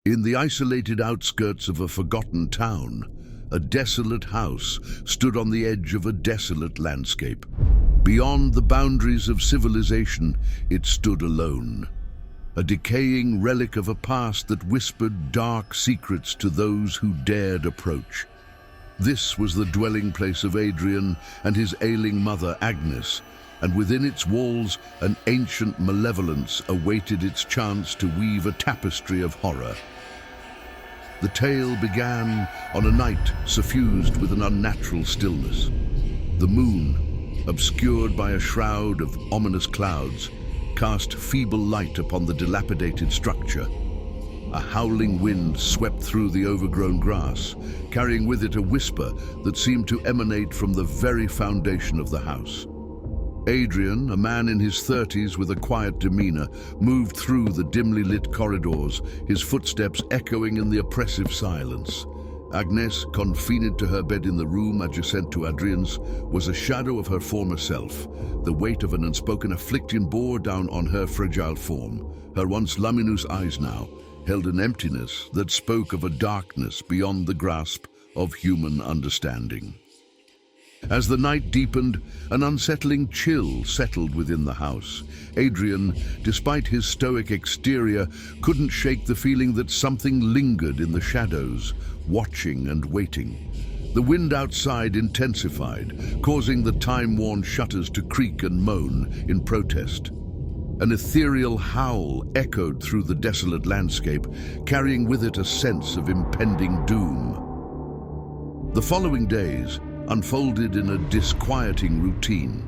In the isolated outskirts of a forgotten town, a desolate house stood on the edge of a desolate landscape. Beyond the boundaries of civilization, it stood alone, a decaying relic of a past that whispered dark secrets to those who dared approach. This was the dwelling place of Adrian and his ailing mother, Agnes, and within its walls, an ancient malevolence awaited its chance to weave a tapestry of horror. The tale began on a night suffused with an unnatural stillness. The moon, obscured by a shroud of ominous clouds, cast feeble light upon the dilapidated structure. A howling wind swept through the overgrown grass, carrying with it a whisper that seemed to emanate from the very foundation of the house. Adrian, a man in his 30s with a quiet demeanor, moved through the dimly lit corridors, his footsteps echoing in the oppressive silence. Agnes, confined to her bed in the room adjacent to Adrian's, was a shadow of her former self. The weight of an unspoken affliction bore down on her fragile form. Her once luminous eyes now held an emptiness that spoke of a darkness beyond the grasp of human understanding. As the night deepened, an unsettling chill settled within the house. Adrian, despite his stoic exterior, couldn't shake the feeling that something lingered in the shadows, watching and waiting. The wind outside intensified, causing the time-worn shutters to creak and moan in protest. An ethereal howl echoed through the desolate landscape, carrying with it a sense of impending doom. The following days unfolded in a disquieting routine.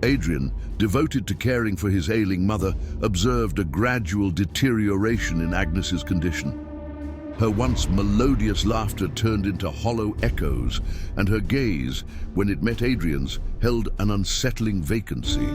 Adrian, devoted to caring for his ailing mother, observed a gradual deterioration in Agnes's condition. Her once melodious laughter turned into hollow echoes, and her gaze, when it met Adrian's, held an unsettling vacancy.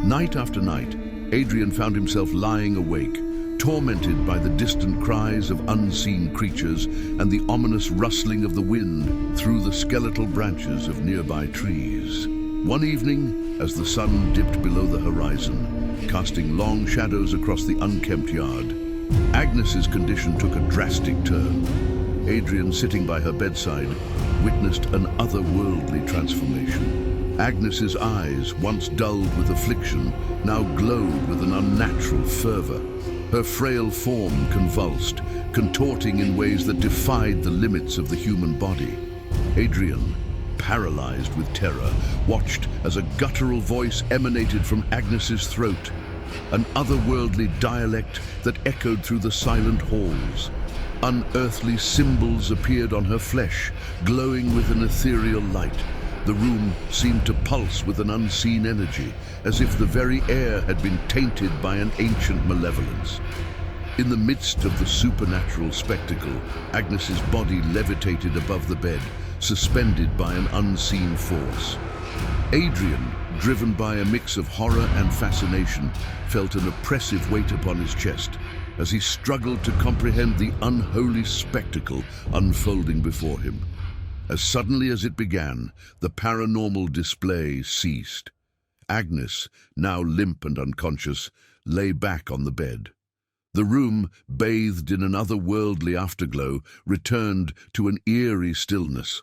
Night after night, Adrian found himself lying awake, tormented by the distant cries of unseen creatures and the ominous rustling of the wind through the skeletal branches of nearby trees. One evening, as the sun dipped below the horizon, casting long shadows across the unkempt yard, Agnes's condition took a drastic turn. Adrian, sitting by her bedside, witnessed an otherworldly transformation. Agnes's eyes, once dulled with affliction, now glowed with an unnatural fervor. Her frail form convulsed, contorting in ways that defied the limits of the human body. Adrian, paralyzed with terror, watched as a guttural voice emanated from Agnes's throat, an otherworldly dialect that echoed through the silent halls. Unearthly symbols appeared on her flesh, glowing with an ethereal light. The room seemed to pulse with an unseen energy, as if the very air had been tainted by an ancient malevolence. In the midst of the supernatural spectacle, Agnes's body levitated above the bed, suspended by an unseen force. Adrian, driven by a mix of horror and fascination, felt an oppressive weight upon his chest as he struggled to comprehend the unholy spectacle unfolding before him. As suddenly as it began, the paranormal display ceased. Agnes, now limp and unconscious, lay back on the bed. The room, bathed in an otherworldly afterglow, returned to an eerie stillness.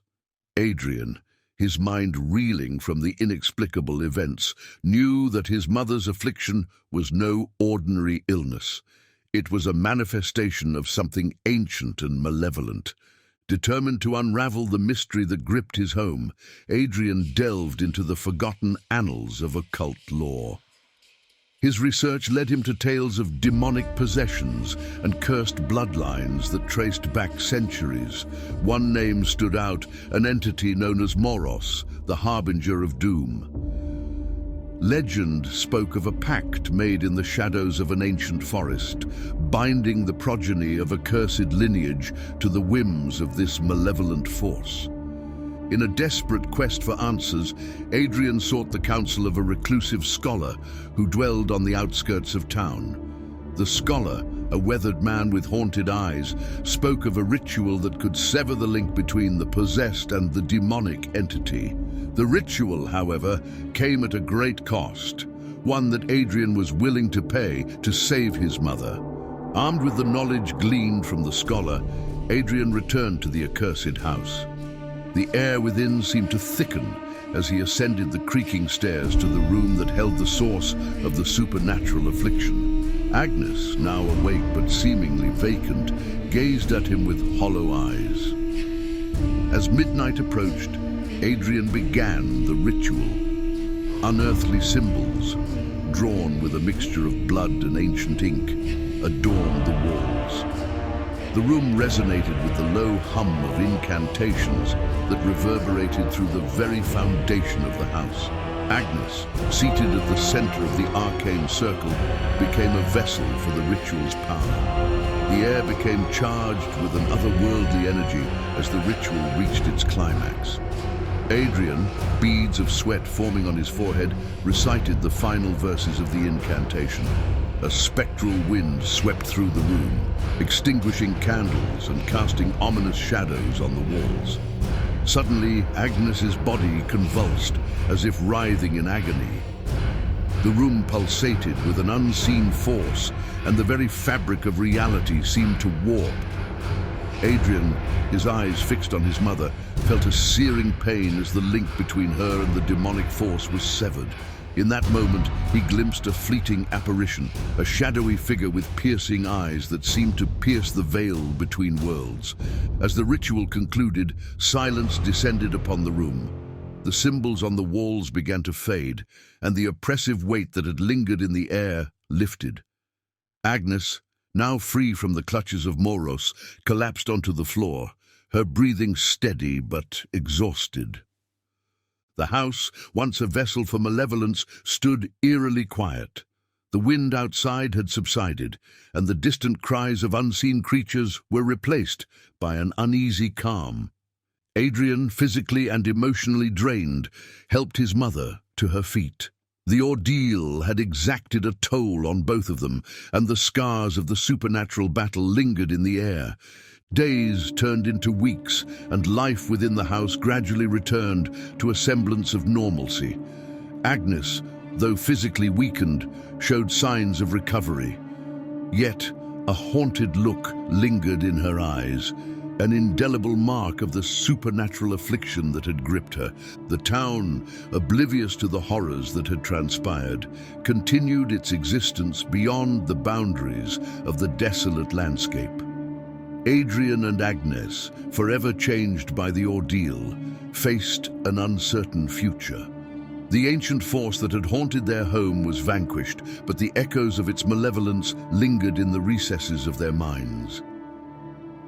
Adrian, his mind reeling from the inexplicable events, knew that his mother's affliction was no ordinary illness. It was a manifestation of something ancient and malevolent. Determined to unravel the mystery that gripped his home, Adrian delved into the forgotten annals of occult lore. His research led him to tales of demonic possessions and cursed bloodlines that traced back centuries. One name stood out, an entity known as Moros, the harbinger of doom. Legend spoke of a pact made in the shadows of an ancient forest, binding the progeny of a cursed lineage to the whims of this malevolent force. In a desperate quest for answers, Adrian sought the counsel of a reclusive scholar who dwelled on the outskirts of town. The scholar, a weathered man with haunted eyes, spoke of a ritual that could sever the link between the possessed and the demonic entity. The ritual, however, came at a great cost, one that Adrian was willing to pay to save his mother. Armed with the knowledge gleaned from the scholar, Adrian returned to the accursed house. The air within seemed to thicken as he ascended the creaking stairs to the room that held the source of the supernatural affliction. Agnes, now awake but seemingly vacant, gazed at him with hollow eyes. As midnight approached, Adrian began the ritual. Unearthly symbols, drawn with a mixture of blood and ancient ink, adorned the walls. The room resonated with the low hum of incantations that reverberated through the very foundation of the house. Agnes, seated at the center of the arcane circle, became a vessel for the ritual's power. The air became charged with an otherworldly energy as the ritual reached its climax. Adrian, beads of sweat forming on his forehead, recited the final verses of the incantation. A spectral wind swept through the room, extinguishing candles and casting ominous shadows on the walls. Suddenly, Agnes's body convulsed, as if writhing in agony. The room pulsated with an unseen force, and the very fabric of reality seemed to warp. Adrian, his eyes fixed on his mother, felt a searing pain as the link between her and the demonic force was severed. In that moment, he glimpsed a fleeting apparition, a shadowy figure with piercing eyes that seemed to pierce the veil between worlds. As the ritual concluded, silence descended upon the room. The symbols on the walls began to fade, and the oppressive weight that had lingered in the air lifted. Agnes, now free from the clutches of Moros, collapsed onto the floor, her breathing steady but exhausted. The house, once a vessel for malevolence, stood eerily quiet. The wind outside had subsided, and the distant cries of unseen creatures were replaced by an uneasy calm. Adrian, physically and emotionally drained, helped his mother to her feet. The ordeal had exacted a toll on both of them, and the scars of the supernatural battle lingered in the air. Days turned into weeks, and life within the house gradually returned to a semblance of normalcy. Agnes, though physically weakened, showed signs of recovery. Yet, a haunted look lingered in her eyes, an indelible mark of the supernatural affliction that had gripped her. The town, oblivious to the horrors that had transpired, continued its existence beyond the boundaries of the desolate landscape. Adrian and Agnes, forever changed by the ordeal, faced an uncertain future. The ancient force that had haunted their home was vanquished, but the echoes of its malevolence lingered in the recesses of their minds.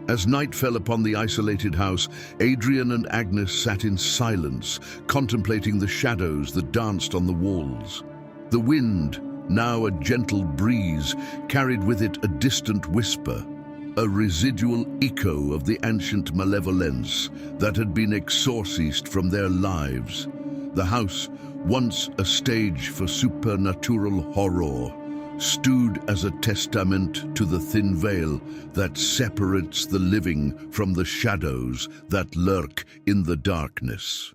As night fell upon the isolated house, Adrian and Agnes sat in silence, contemplating the shadows that danced on the walls. The wind, now a gentle breeze, carried with it a distant whisper, a residual echo of the ancient malevolence that had been exorcised from their lives. The house, once a stage for supernatural horror, stood as a testament to the thin veil that separates the living from the shadows that lurk in the darkness.